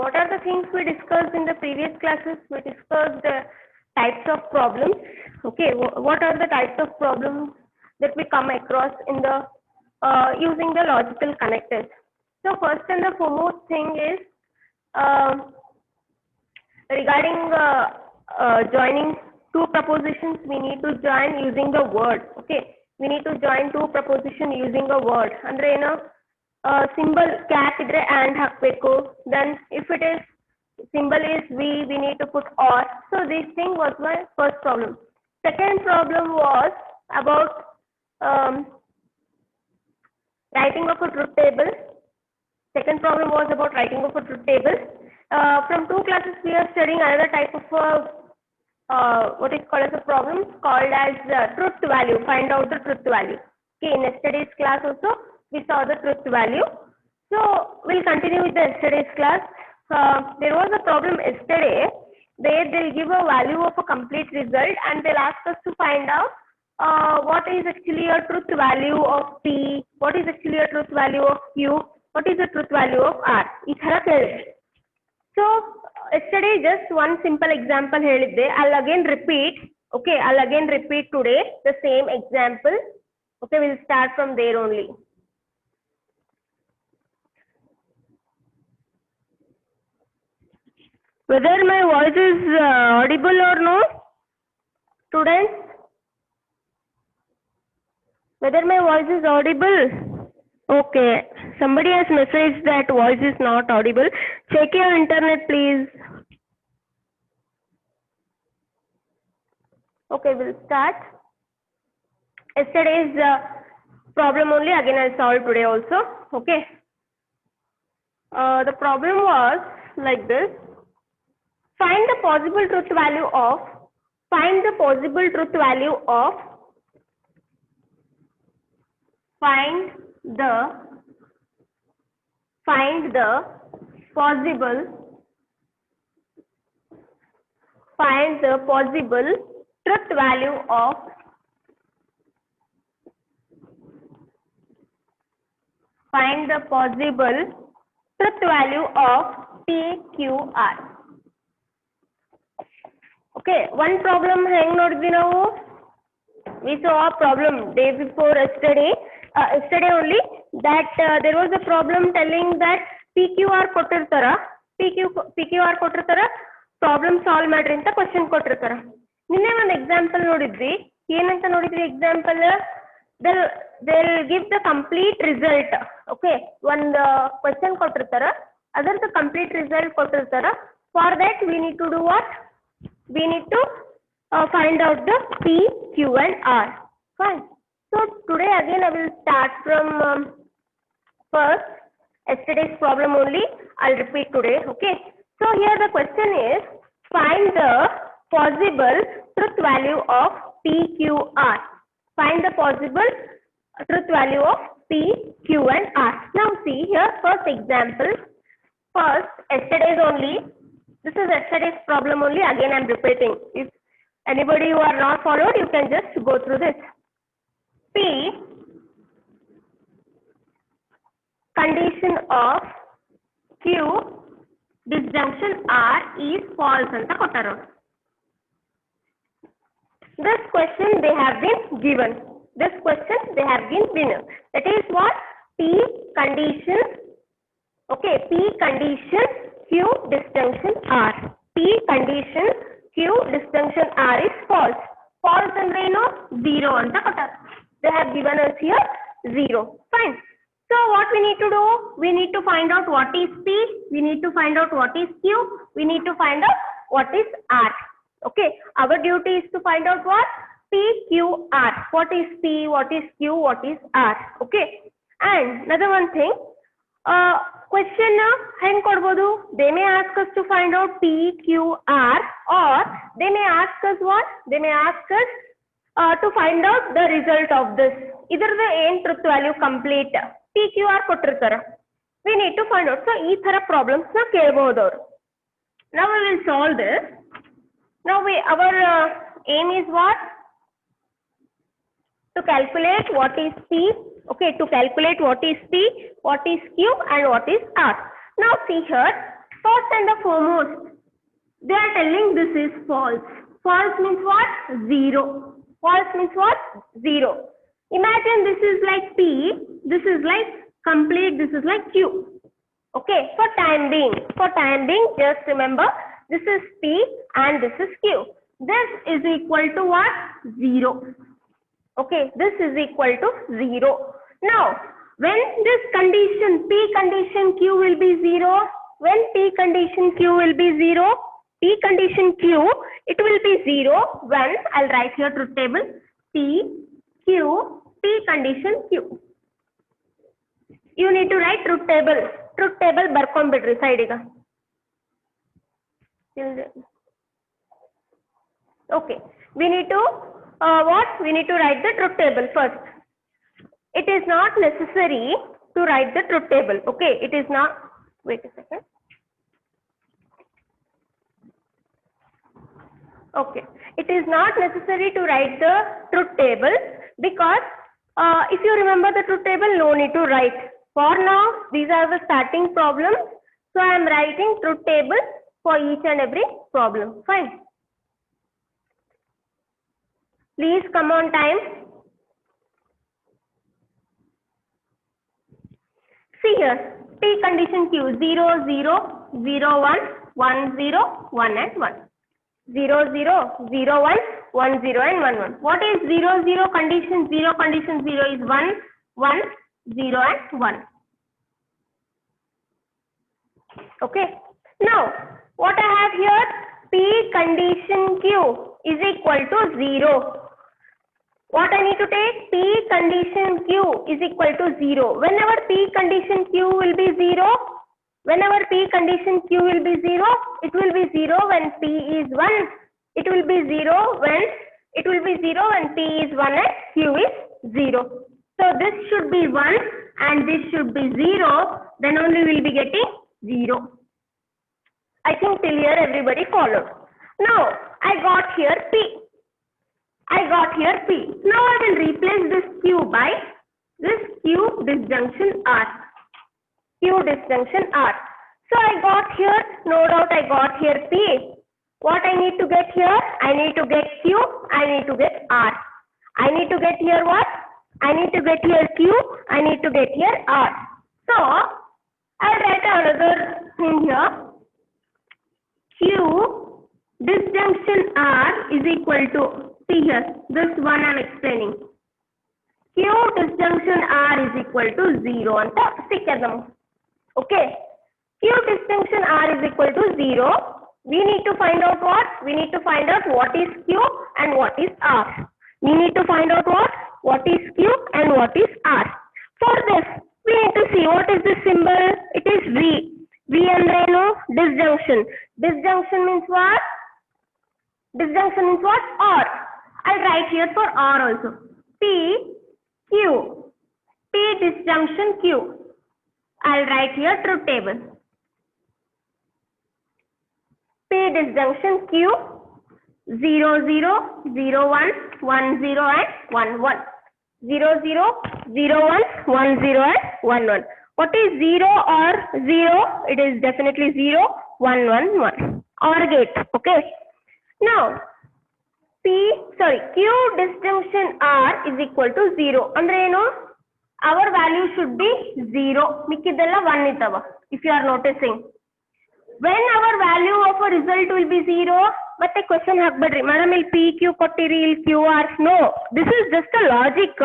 What are the things we discussed in the previous classes? We discussed types of problems. Okay, what are the types of problems that we come across in the using the logical connectors? So first and the foremost thing is regarding joining two propositions. We need to join using the word. Okay, we need to join two proposition using a word. Andre symbol cap idre and hakbeku. Then if it is symbol is we need to put or. So this thing was my first problem. Second problem was about writing of a truth table. Second problem was about writing of a truth table. From two classes we are studying another type of what is called as a problem called as truth value. Find out the truth value. Okay, in yesterday's class also we saw the truth value. So we'll continue with the yesterday's class. There was a problem yesterday where they'll give a value of a complete result and they'll ask us to find out what is actually a truth value of P, what is actually a truth value of Q, what is the truth value of R. So yesterday just one simple example helidde. I'll again repeat. Okay, I'll again repeat today the same example. Okay, we'll start from there only. Whether my voice is audible or no, students? Whether my voice is audible? Okay, somebody has messaged that voice is not audible. Check your internet, please. Okay, we'll start. Yesterday's problem only again I'll solve today also. Okay. The problem was like this. Find the possible truth value of. Find the possible truth value of. Find the possible truth value of PQR. Okay, one problem hang nodidvi now. We saw a problem day before yesterday. Yesterday only that there was a problem telling that PQR ಕೊಟ್ಟಿರ್ತಾರ PQR ಕೊಟ್ಟಿರ್ತಾರ problem solve ಮಾಡ್ರಿ ಅಂತ question ಕೊಟ್ಟಿರ್ತಾರ. ನಿನ್ನೆ ಒಂದು example ನೋಡಿದ್ವಿ. ಏನಂತ ನೋಡಿದ್ವಿ example? they'll give the complete result. Okay, ಒಂದು ಕ್ವಶನ್ ಕೊಟ್ಟಿರ್ತಾರ, ಅದರದ್ದು ಕಂಪ್ಲೀಟ್ ರಿಸಲ್ಟ್ ಕೊಟ್ಟಿರ್ತಾರ. For that we need to do what? We need to find out the P, Q and R. Fine. So today again I will start from first yesterday's problem only. I'll repeat today. Okay. So here the question is find the possible truth value of PQR. Find the possible truth value of P, Q and R. Now see here first example. First yesterday's only. This is yesterday's problem only. Again I'm repeating. If anybody who are not followed, you can just go through this. P condition of Q disjunction R is false anta kottaru. This question they have been given. That is what? P condition. Okay, P condition Q disjunction R. P condition Q disjunction R is false. False ಅಂದ್ರೆ ಏನು? 0 ಅಂತ ಕೊಟ್ಟಾರೆ. They have given us here 0. Fine. So what we need to do? We need to find out what is P. We need to find out what is Q. We need to find out what is R. Okay. Our duty is to find out what? P, Q, R. What is P? What is Q? What is R? Okay. And another one thing. Question ಹೆಂಗ್ ಕೊಡ್ಬೋದು? They may ask us to find out P, Q, R, or they may ask us what? They may ask us to find out the result of this. ಇದರದ ಏನ್ truth value complete P, Q, R ಕೊಟ್ಟಿರ್ತಾರ. We need to find out. So ಈ ತರ problems ನ ಕೇಳಬಹುದು ಅವರು. Now we will solve this. Now our aim is what? To calculate what is P. Okay, to calculate what is P, what is Q and what is R. Now see here, First and the foremost, they are telling this is false. False means what? 0. False means what? 0. Imagine this is like P, this is like complete, this is like Q. Okay, for time being, just remember this is P and this is Q. This is equal to what? 0. Okay, this is equal to 0. Now, when this condition, P condition Q will be 0, when P condition Q will be 0, P condition Q, it will be 0 when, I'll write here truth table, P, Q, P condition Q. You need to write truth table ಬರ್ಕೊಂಡ್ಬಿಡ್ರಿ ಸೈಡಿಗೆ. Okay, we need to we need to write the truth table first. It is not necessary to write the truth table. Okay, it is not, wait a second. Okay, it is not necessary to write the truth table because if you remember the truth table, no need to write. For now, these are the starting problems. So I am writing truth table for each and every problem. Fine. Please come on time. See here, P condition Q 0, 0, 0, 1, 1, 0, 1 and 1. 0, 0, 0, 1, 1, 0 and 1, 1. What is 0, 0 condition? 0 condition 0 is 1, 1, 0 and 1. Okay. Now, what I have here? P condition Q is equal to 0. What I need to take? P condition Q is equal to 0. Whenever P condition Q will be 0, whenever P condition Q will be 0, it will be 0 when P is 1. It will be 0 when P is 1 and Q is 0. So this should be 1 and this should be 0. Then only we will be getting 0. I think till here everybody followed. Now I got here P. Now I will replace this Q by this Q disjunction R. So I got here, no doubt I got here P. What I need to get here? I need to get Q, I need to get R. I need to get here what? I need to get here Q, I need to get here R. So I'll write another thing here. Q disjunction R is equal to, see here, this one I'm explaining. Q disjunction R is equal to 0 anta stick chedam. Okay. Q disjunction R is equal to 0. We need to find out what? We need to find out what is Q and what is R. We need to find out what is Q and what is R. For this, we need to see what is this symbol. It is V. V andrenu disjunction. Disjunction means what? Disjunction means what? Or. I'll write here for or also. P, Q. P disjunction Q. I'll write here truth table. P disjunction Q 0, 0, 0, 1, 1, 0 and 1, 1. 0, 0, 0, 1, 1, 0 and 1, 1. What is 0 or 0? It is definitely 0, 1, 1, 1. OR gate. Okay. Now, Q disjunction R is equal to 0. Andre eno? Our value should be 0. Mikkidella 1 itava. If you are noticing. When our value of a result will be 0, but a question hakbadri. Madam, il PQ kottiri, il QR. No, this is just a logic.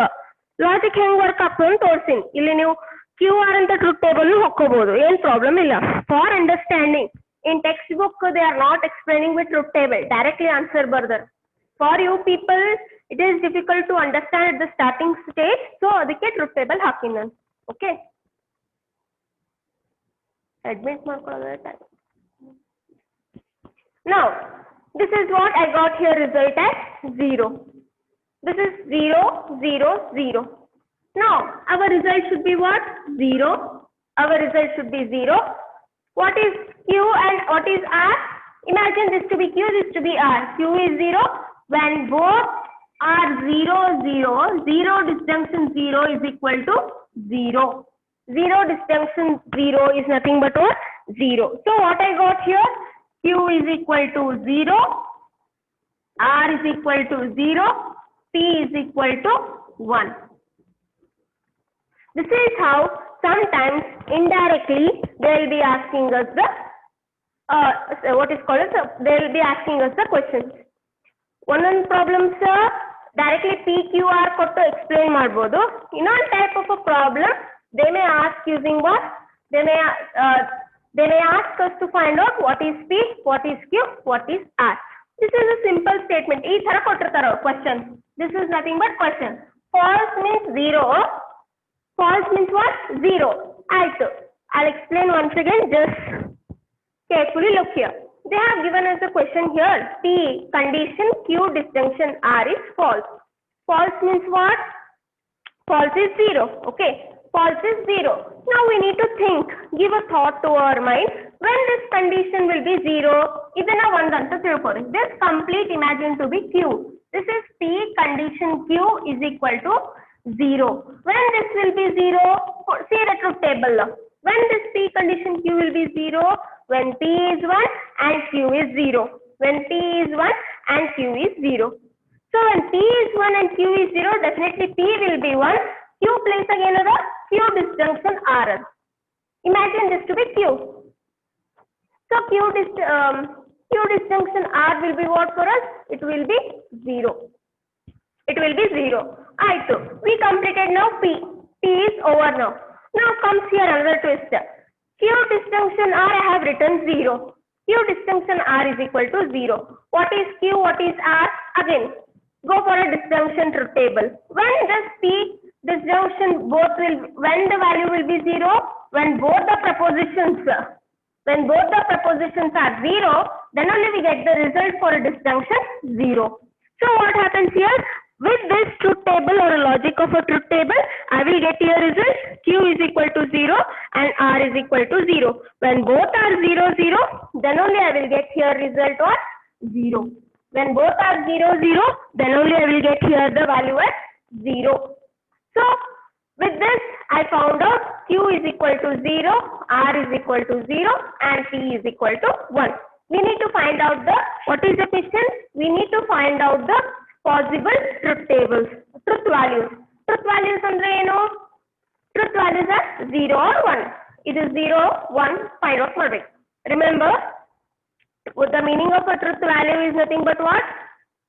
Logic heng work aagtadu torsin. Illi ನೀವು QR ಅಂತ truth table ಹಾಕೋಬಹುದು. ಏನು problem ಇಲ್ಲ. For understanding, in textbook they are not explaining with truth table. Directly answer ಬರ್ದರ್. For you people, it is difficult to understand at the starting stage. So ಅದಕ್ಕೆ truth table ಹಾಕಿನಿ ನಾನು. Okay. Admit ಮಾಡ್ಕೊಳ್ಳೋದು time. Now, this is what I got here result as 0. This is 0, 0, 0. Now, our result should be what? 0. Our result should be 0. What is Q and what is R? Imagine this to be Q, this to be R. Q is 0. When both are 0, 0, 0 disjunction 0 is equal to 0. 0 disjunction 0 is nothing but what? 0. So what I got here, Q is equal to 0, R is equal to 0, P is equal to 1. This is how sometimes indirectly they will be asking us the what is called as they will be asking us the questions. One problems directly PQR ಕೊಟ್ಟು explain ಮಾಡಬಹುದು. ಇನ್ನೊಂದು type of a problem they may ask using what? They may ask us to find out what is P, what is Q, what is R. This is a simple statement. ಈ ತರ ಕೊಟ್ಟಿರ್ತಾರೆ question. This is nothing but question. False means 0. False means what? 0. ಆಯ್ತು. I'll explain once again. Just carefully look here. They have given us a question here. P condition Q disjunction R is false. False means what? False is 0. Okay. False is 0. Now we need to think, give a thought to our mind. When this condition will be 0, ಇದನ್ನ ಒಂದಂತ ತಿಳ್ಕೊಳ್ಳಿ. This complete imagine to be Q. This is P condition Q is equal to 0. When this will be 0, see the truth table. When this P condition Q will be 0, when P is 1 and Q is 0. When P is 1 and Q is 0. So when P is 1 and Q is 0, definitely P will be 1. Q place again the Q disjunction R. Imagine this to be Q. So Q disjunction R will be what for us? It will be 0. It will be 0. Aitu. We completed now P. P is over now. Now comes here another twist. Q disjunction R I have written 0. Q disjunction R is equal to 0. What is Q? What is R? Again, go for a disjunction truth table. When does P disjunction when the value will be 0? When both the propositions are 0, then only we get the result for a disjunction 0. So what happens here? With this truth table or a logic of a truth table, I will get here result Q is equal to 0 and R is equal to 0. When both are 0, 0, then only I will get here result of 0. When both are 0, 0, then only I will get here the value at 0. So with this, I found out Q is equal to 0, R is equal to 0, and P is equal to 1. We need to find out what is the question? We need to find out the possible truth tables, truth values. Truth values andre eno? Truth values are 0 or 1. It is 0, 1, find out ಮಾಡಬೇಕು. Remember, the meaning of a truth value is nothing but what?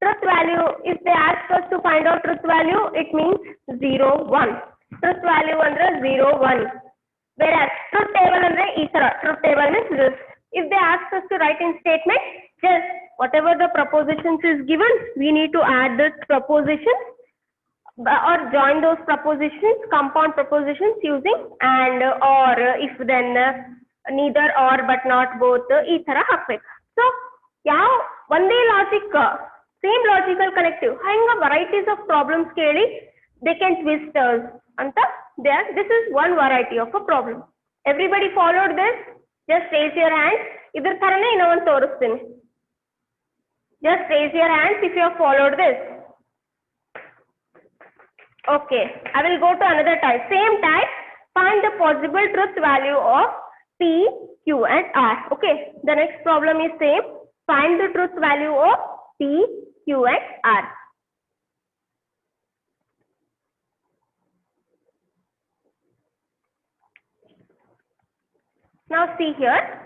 Truth value, if they ask us to find out truth value, it means 0, 1. Truth value andre 0, 1. Whereas truth table andre ee tara. Truth table means this. If they ask us to write in statement, just whatever the propositions is given, we need to add the propositions or join those propositions, compound propositions using and, or, if, then, neither, or, but not, both, ee tara hakbeku. So yav onde logic, same logical connective, hanga varieties of problems keli they can twist us anta there. This is one variety of a problem. Everybody followed this? Just raise your hands. Idar tarane innonu torustini. Just raise your hands if you have followed this. Okay, I will go to another type. Same type, find the possible truth value of P, Q and R. Okay, the next problem is same. Find the truth value of P, Q and R. Now see here.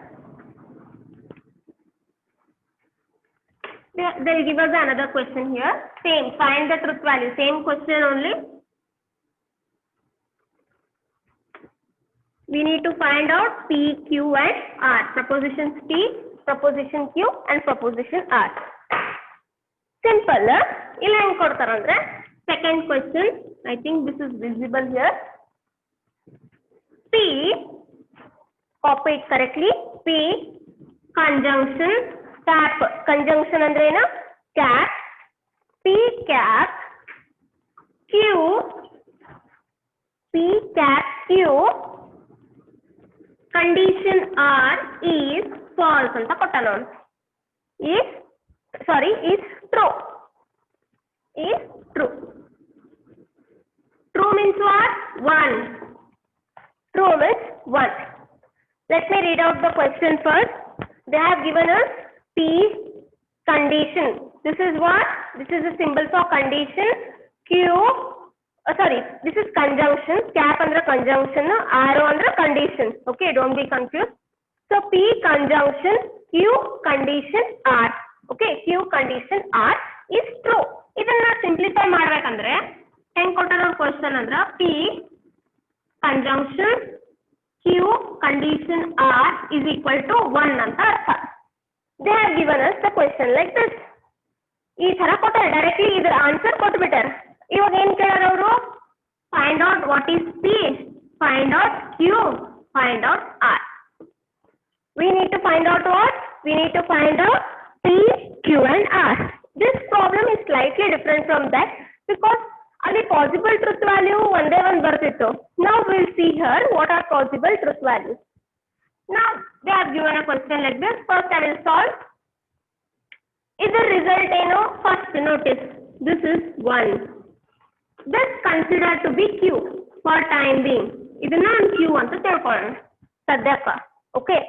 They will give us another question here. Same, find the truth value. Same question only. We need to find out P, Q and R. Propositions P, proposition Q and proposition R. Simple. Illa heng kodtare andre second question. I think this is visible here. P, copy it correctly. P conjunction cap. Conjunction andre ena? Cap. P cap Q. P cap Q. Condition R is false anta kottanu. Is true. Is true. True means what? 1. True means 1. Let me read out the question first. They have given us P condition. This is what? This is a symbol for condition. Q, this is conjunction. Cap under conjunction, arrow under condition. Okay, don't be confused. So P conjunction Q condition R. Okay, Q condition R is true. ಇದನ್ನ simplify ಮಾಡ್ಬೇಕಂದ್ರೆ ಹೆಂಗ್ ಕೊಟ್ಟಾರ question ಅಂದ್ರ P conjunction Q condition R is equal to 1 ಅಂತ ಅರ್ಥ. They have given us the question like this. ಈ ತರ ಕೊಟ್ಟಾರ, ಡೈರೆಕ್ಟ್ಲಿ ಇದ್ರ ಆನ್ಸರ್ ಕೊಟ್ಬಿಟ್ಟಾರ. ಇವಾಗ ಏನ್ ಕೇಳಾರ ಅವರು? Find out what is P, find out Q, find out R. We need to find out what? We need to find out P, Q and R. This problem is slightly different from that because the possible truth value one day one bartittu. Now we'll see here what are possible truth values. Now they have given a question like this. First I will solve. Is the result first notice this is 1. This considered to be Q for time being. Idana Q anta tilkolona sadyaka. Okay.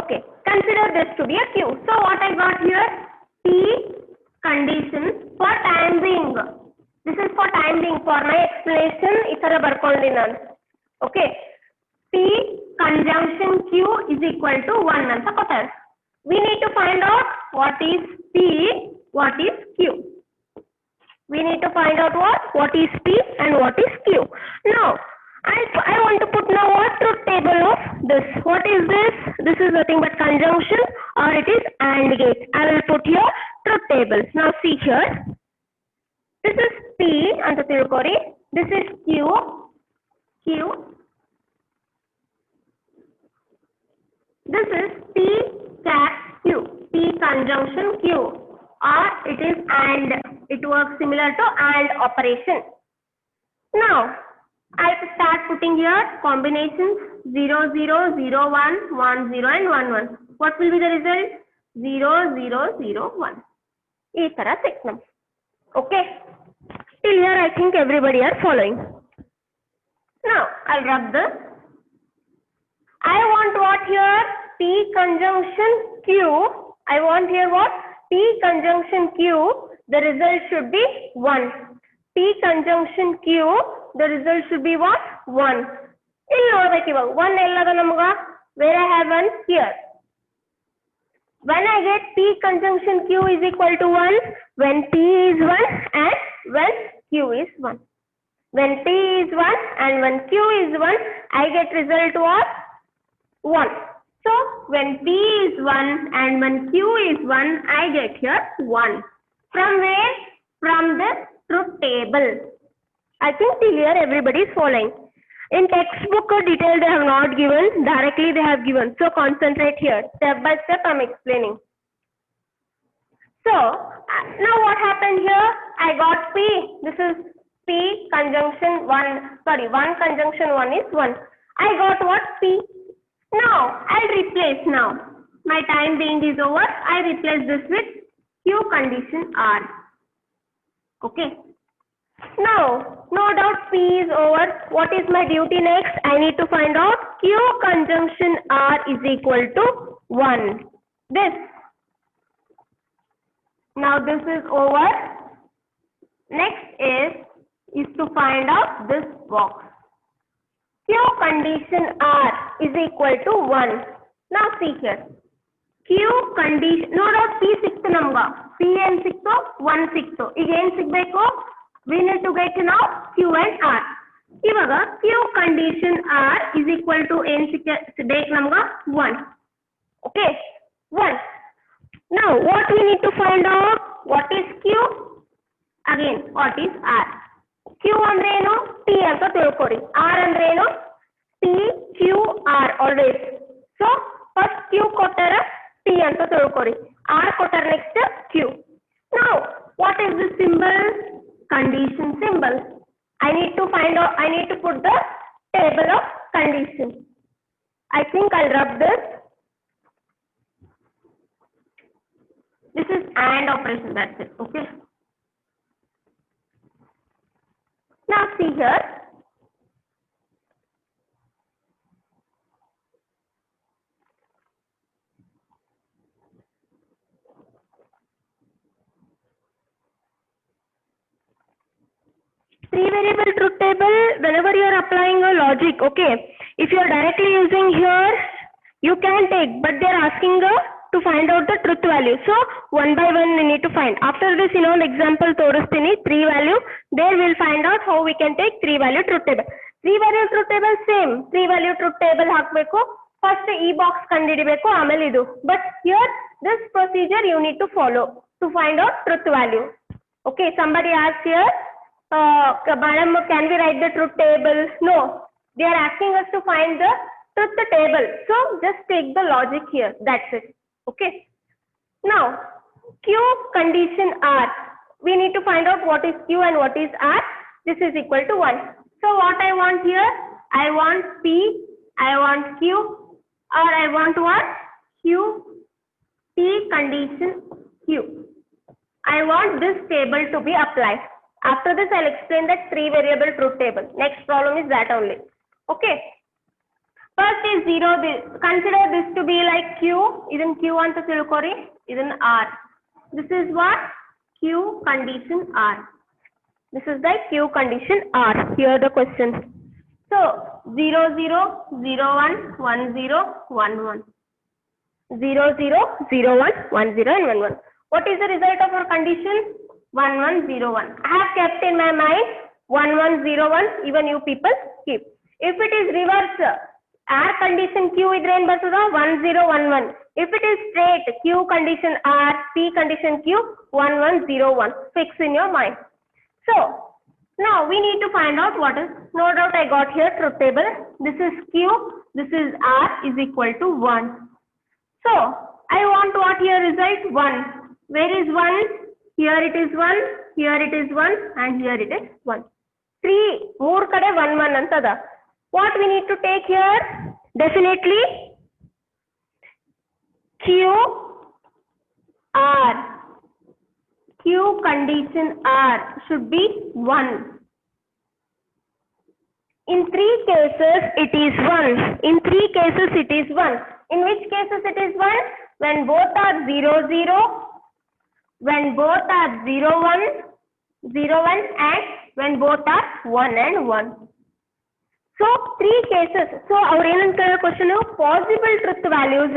Okay, consider this to be a Q. So what I got here? P condition for time being. This is for time being. For my explanation, itara barkondi nan. Okay. P conjunction Q is equal to 1 anta kotar. We need to find out what is P, what is Q. We need to find out what is P and what is Q. Now, I want to put now what truth table of this. What is this? This is nothing but conjunction or it is AND gate. I will put here truth table. Now see here. This is P anta tilkori. This is Q. This is P cap Q. P conjunction Q. Or it is AND. It works similar to AND operation. Now I have to start putting here combinations 0, 0, 0, 1, 1, 0 and 1, 1. What will be the result? 0, 0, 0, 1. Ee tara section. Okay. Till here I think everybody are following. Now I'll rub this. I want what here? P conjunction Q. I want here what? P conjunction Q. The result should be 1. P conjunction Q. The result should be what? 1. ಇಲ್ಲಿ ನೋಡ್ಬೇಕು ಇವಾಗ 1 ಎಲ್ಲದ ನಮಗ? Where I have 1 here. When I get P conjunction Q is equal to 1, when P is 1 and when Q is 1. When P is 1 and when Q is 1, I get result what? 1. So when P is 1 and when Q is 1, I get here 1. From where? From the truth table. I think till here everybody is following. In textbook detail they have not given, directly they have given. So concentrate here. Step by step I am explaining. So now what happened here? I got P. This is P conjunction 1. Sorry, 1 conjunction 1 is 1. I got what? P. Now I'll replace now. My time being is over. I replace this with Q condition R. Okay. Now, no doubt P is over. What is my duty next? I need to find out Q conjunction R is equal to 1. This. Now this is over. Next is to find out this box. Q condition R is equal to 1. Now see here. Q condition, no doubt P ಸಿಕ್ತು ನಮ್ಗ. P ಏನ್ ಸಿಕ್ತು? 1 ಸಿಕ್ತು. ಈಗ ಏನ್ ಸಿಗ್ಬೇಕು? We need to get now Q and R. ಇವಾಗ Q condition R is equal to ಏನ್ ಸಿಕ್ಬೇಕು ನಮ್ಗ? 1. Okay, 1. Now what we need to find out? What is Q? Again, what is R? Q ಅಂದ್ರೆ ಏನು? P ಅಂತ ತಿಳ್ಕೊರಿ. R ಅಂದ್ರೆ ಏನು? P, Q, R always. So first Q ಕೊಟ್ಟಾರ P ಅಂತ ತಿಳ್ಕೊರಿ. R ಕೊಟ್ಟಾರ next Q. Now what is the symbol? Condition symbol. I need to find out. I need to put the table of condition. I think I'll rub this. This is AND operation. That's it. Okay. see here. Three variable truth table, whenever you are applying a logic, okay, if you are directly using here, you can take, but they are asking to find out the truth value. So one by one we need to find. After this, example todustini 3 value, there we'll find out how we can take 3 value truth table. 3 value truth table same, 3 value truth table hakbeku. First e box kandidibeku amele idu. But here this procedure you need to follow to find out truth value. Okay, somebody asks here, madam, can we write the truth table? No, they are asking us to find the truth table. So just take the logic here. That's it. Okay. Now, Q condition R. We need to find out what is Q and what is R. This is equal to 1. So what I want here? I want P, I want Q, or I want what? Q, P condition Q. I want this table to be applied. After this, I'll explain that 3 variable truth table. Next problem is that only. Okay. First is 0. Consider this to be like Q. Isn't Q anta tilkori? Isn't R. This is what? Q condition R. This is the Q condition R. Here the question. So 0, 0, 0, 1, 1, 0, 1, 1. 0, 0, 0, 1, 1, 0 and 1, 1. What is the result of our condition? 1, 1, 0, 1. I have kept in my mind 1, 1, 0, 1. Even you people keep. If it is reverse, R condition Q idre en bartada 1, 0, 1, 1. If it is straight, Q condition R, P condition Q, 1, 1, 0, 1. Fix in your mind. So now we need to find out what is. No doubt I got here truth table. This is Q, this is R is equal to 1. So I want what here result? 1. Where is 1? Here it is 1, here it is 1, and here it is 1. 3, 3 kade 1, 1 antada. What we need to take here? Definitely Q, R. Q condition R should be 1. In 3 cases it is 1. In 3 cases it is 1. In which cases it is 1? When both are 0, 0. When both are 0, 1, 0, 1 and when both are 1 and 1. So 3 cases. So our question is possible truth values.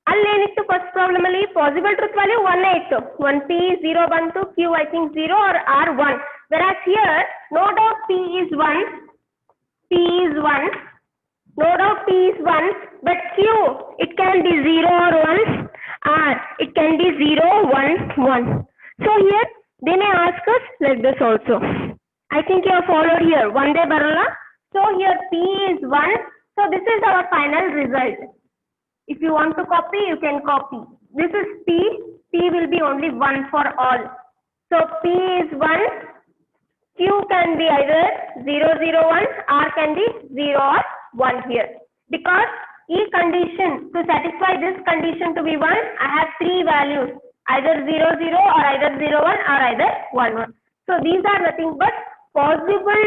Allenitu first problem alli possible truth value 1 8. 1 P 0 bantu, Q I think 0 or R 1. Whereas here no doubt P is 1. P is 1. No doubt P is 1. But Q it can be 0 or 1. R it can be 0, 1, 1. So here they may ask us like this also. I think you have followed here. One day barala. So here P is 1. So this is our final result. If you want to copy, you can copy. This is P. P will be only 1 for all. So P is 1. Q can be either 0, 0, 1. R can be 0 or 1 here. Because E condition, to satisfy this condition to be 1, I have 3 values. Either 0, 0 or either 0, 1 or either 1, 1. So these are nothing but possible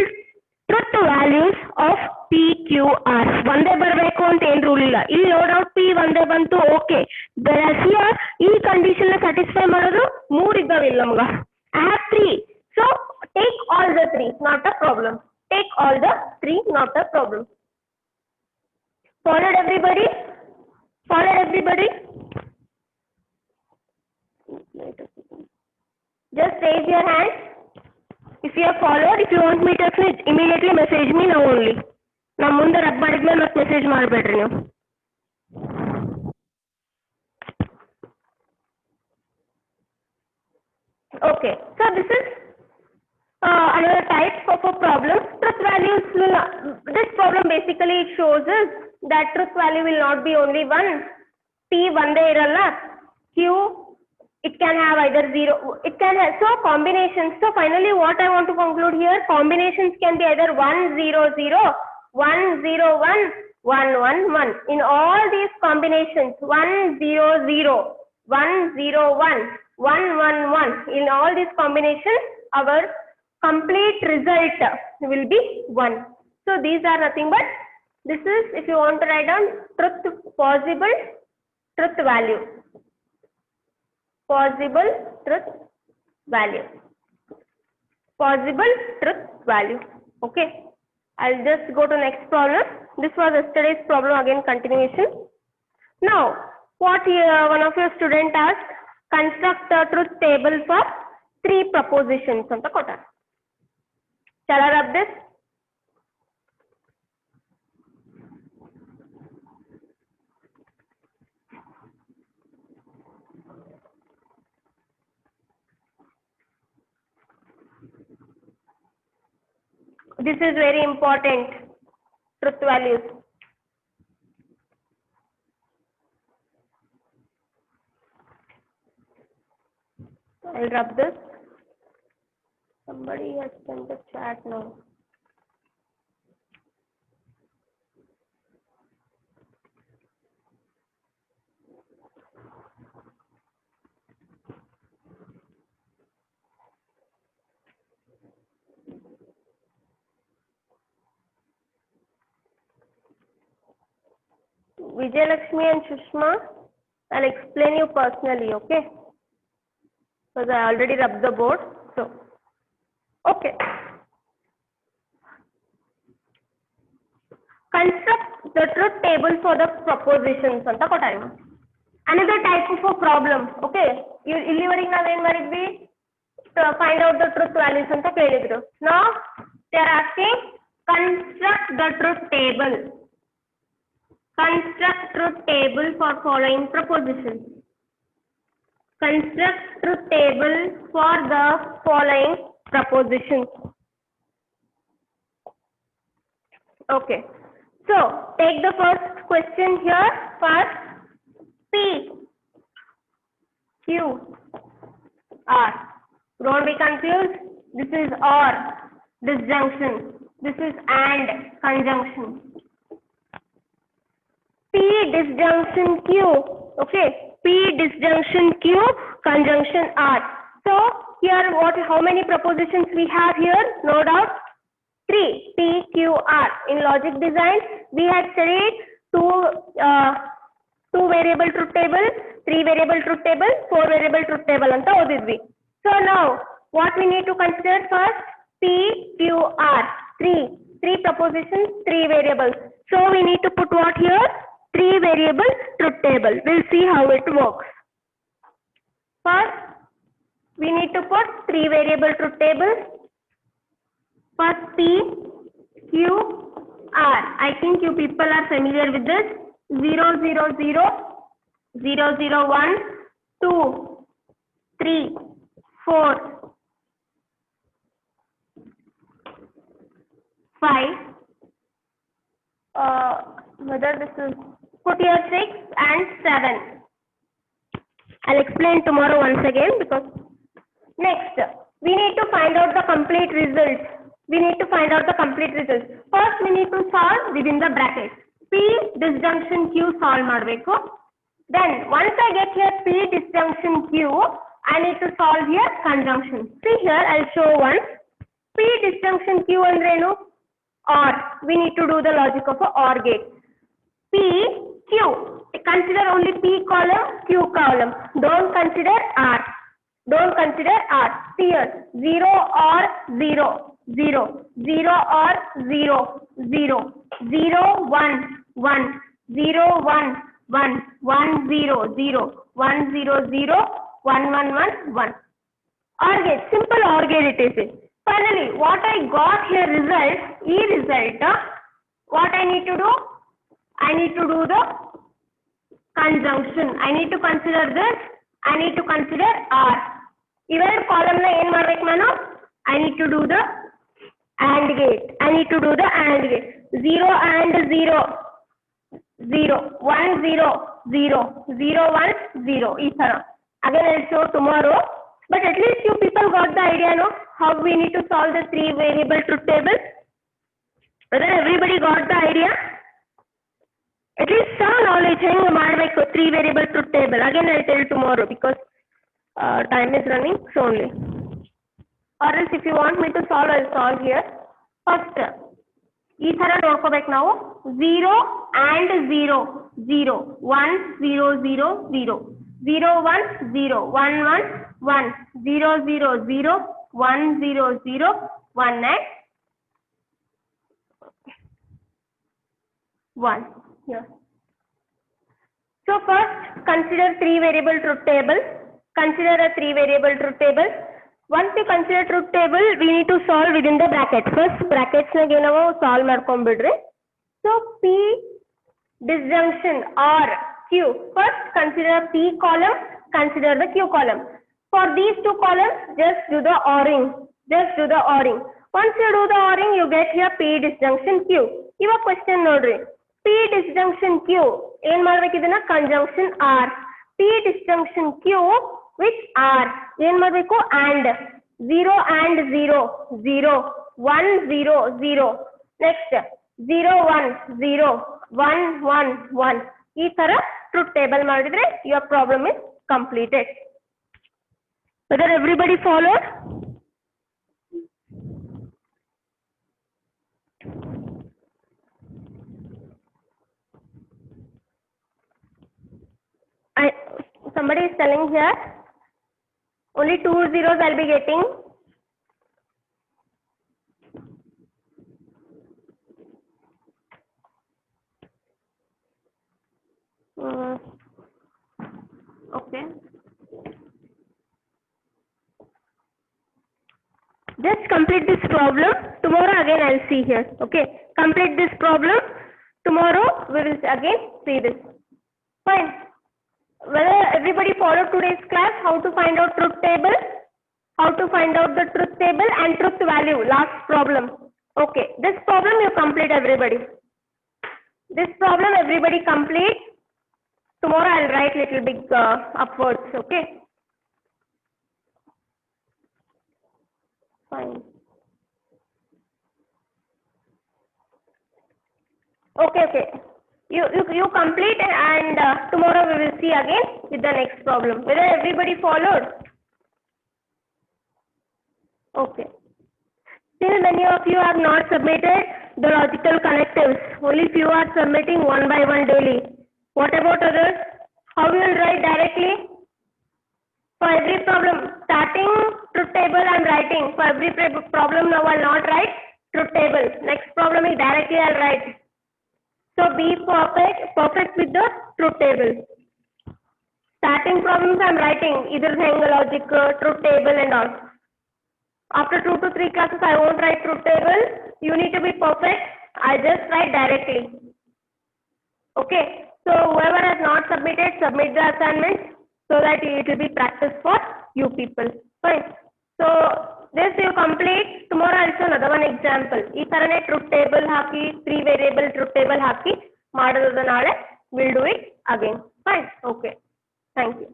truth values of PQR. One day barbeku anta en rule illa. Illi no doubt P one day bantu okay. Whereas here ee condition na satisfy madodu 3 iddavilla namaga. I have 3. So take all the 3, not a problem. Take all the 3, not a problem. Followed everybody? Followed everybody? Just raise your hand. If you have followed, if you want me to immediately message me now only. Na munde rabbadidme mat message ಮಾಡಬೇಡ್ರಿ ನೀವು. Okay, so this is another type of a problem. Truth values will, this problem basically it shows us that truth value will not be only 1. P one day iralla. Q it can have either 0, it can have, so combinations. So finally what I want to conclude here, combinations can be either 1, 0, 0, 1, 0, 1, 1, 1, 1. In all these combinations, 1, 0, 0, 1, 0, 1, 1, 1, 1. In all these combinations, our complete result will be 1. So these are nothing but, this is, if you want to write down, truth possible, truth value, possible truth value, possible truth value. Okay, I'll just go to next problem. This was yesterday's problem, again continuation. Now what one of your student asked, construct the truth table for 3 propositions anta kota. Shall I rub this? This is very important, truth values. I'll rub this. Somebody has sent the chat now. Vijay Lakshmi and Shushma, I'll explain you personally, okay? Because I already rubbed the board. So, okay. Construct the truth table for the propositions anta kotta. Another type of a problem, okay? You illivering now ಏನು ಮಾಡಿದ್ವಿ, find out the truth values anta ಕೇಳಿದ್ರು. Now they are asking, construct the truth table. Construct truth table for following propositions. Construct truth table for the following propositions. Okay. So take the first question here. First, P, Q, R. Don't be confused. This is OR, disjunction. This is AND, conjunction. P disjunction Q, okay, P disjunction Q, conjunction R. So here how many propositions we have here? No doubt 3, P, Q, R. In logic design, we had studied 2 variable truth table, 3 variable truth table, 4 variable truth table anta odidvi. So now what we need to consider first, P, Q, R. 3 propositions, 3 variables. So we need to put what here? 3 variable truth table. We'll see how it works. First, we need to put 3 variable truth table. First, P, Q, R. I think you people are familiar with this. 0, 0, 0, 0, 0, 1, 2, 3, 4, 5. Whether this is, put here 6 and 7. I'll explain tomorrow once again, because next we need to find out the complete results. First we need to solve within the bracket. P disjunction Q solve ಮಾಡಬೇಕು. Then once I get here P disjunction Q, I need to solve here conjunction. See here, I'll show one. P disjunction Q ಅಂದ್ರೆ ಏನು? OR. We need to do the logic of a OR gate. P, Q. Consider only P column, Q column. Don't consider R. Here, 0 or 0, 0, 0 or 0, 0, 0, 1, 1, 0, 1, 1, 1, 0, 0, 1, 0, 0, 1, 1, 1, 1. OR gate, simple OR gate it is. Finally, what I got here result, what I need to do? I need to do the conjunction. I need to consider this. I need to consider R. Even column la ಏನು ಮಾಡಬೇಕು ನಾನು? I need to do the AND gate. 0 and 0, 0, 1, 0, 0, 0, 1, 0. ಈ ತರ. Again, I'll show tomorrow. But at least you people got the idea, no? How we need to solve the 3 variable truth table. Whether everybody got the idea? At least some knowledge ಹೆಂಗೆ ಮಾಡಬೇಕು 3 variable truth table. Again, I'll tell tomorrow, because time is running so only. or else if you want me to solve, I'll solve here. First, ಈ ತರ ನೋಡ್ಕೋಬೇಕು ನಾವು 0 and 0 0 1 0 0 0 0 1 0 1 1 1 0 0 0 1 0 0 1 and 1 here. So first consider 3 variable truth table. Consider a 3 variable truth table. Once you consider truth table, we need to solve within the brackets. First brackets nage ನಾವು solve ಮಾಡ್ಕೊಂಡ್ಬಿಡ್ರಿ. So P disjunction or Q. First consider P column, consider the Q column. For these two columns, just do the ORing. Just do the ORing. Once you do the ORing, you get here P disjunction Q. Iವಾಗ question ನೋಡ್ರಿ. P disjunction Q. ಏನ್ ಮಾಡ್ಬೇಕು ಇದನ್ನ conjunction R. P disjunction Q with R. ಏನ್ ಮಾಡ್ಬೇಕು and 0 and 0 0 1 0 0 next 0 1 0 1 1 1 ಈ ತರ truth table ಮಾಡಿದ್ರೆ your problem is completed. Whether everybody followed? Somebody is telling here only 2 zeros I'll be getting. Okay. Just complete this problem. Tomorrow again I'll see here. Okay. Complete this problem. Tomorrow we will again see this. Fine. Whether everybody followed today's class, how to find out truth table, how to find out the truth table and truth value, last problem. Okay, this problem you complete everybody. This problem everybody complete. Tomorrow I'll write little big upwards, okay? Fine. Okay. You complete and tomorrow we will see again with the next problem. Whether everybody followed? Okay. Still many of you have not submitted the logical connectives. Only few are submitting one by one daily. What about others? How you will write directly? For every problem, starting truth table I am writing. For every problem now I will not write truth table. Next problem is directly I will write. So be perfect with the truth table. Starting problems I am writing either Hangul logic, truth table and all. After 2 to 3 classes I won't write truth table. You need to be perfect. I just write directly. Okay. So whoever has not submitted, submit the assignment so that it will be practice for you people. Fine. So this you complete. Tomorrow also another one example. ಈ ತರನೇ truth table ಹಾಕಿ 3 variable truth table ಹಾಕಿ ಮಾಡೋದು ನಾಳೆ. We'll do it again. Fine. Okay. Thank you.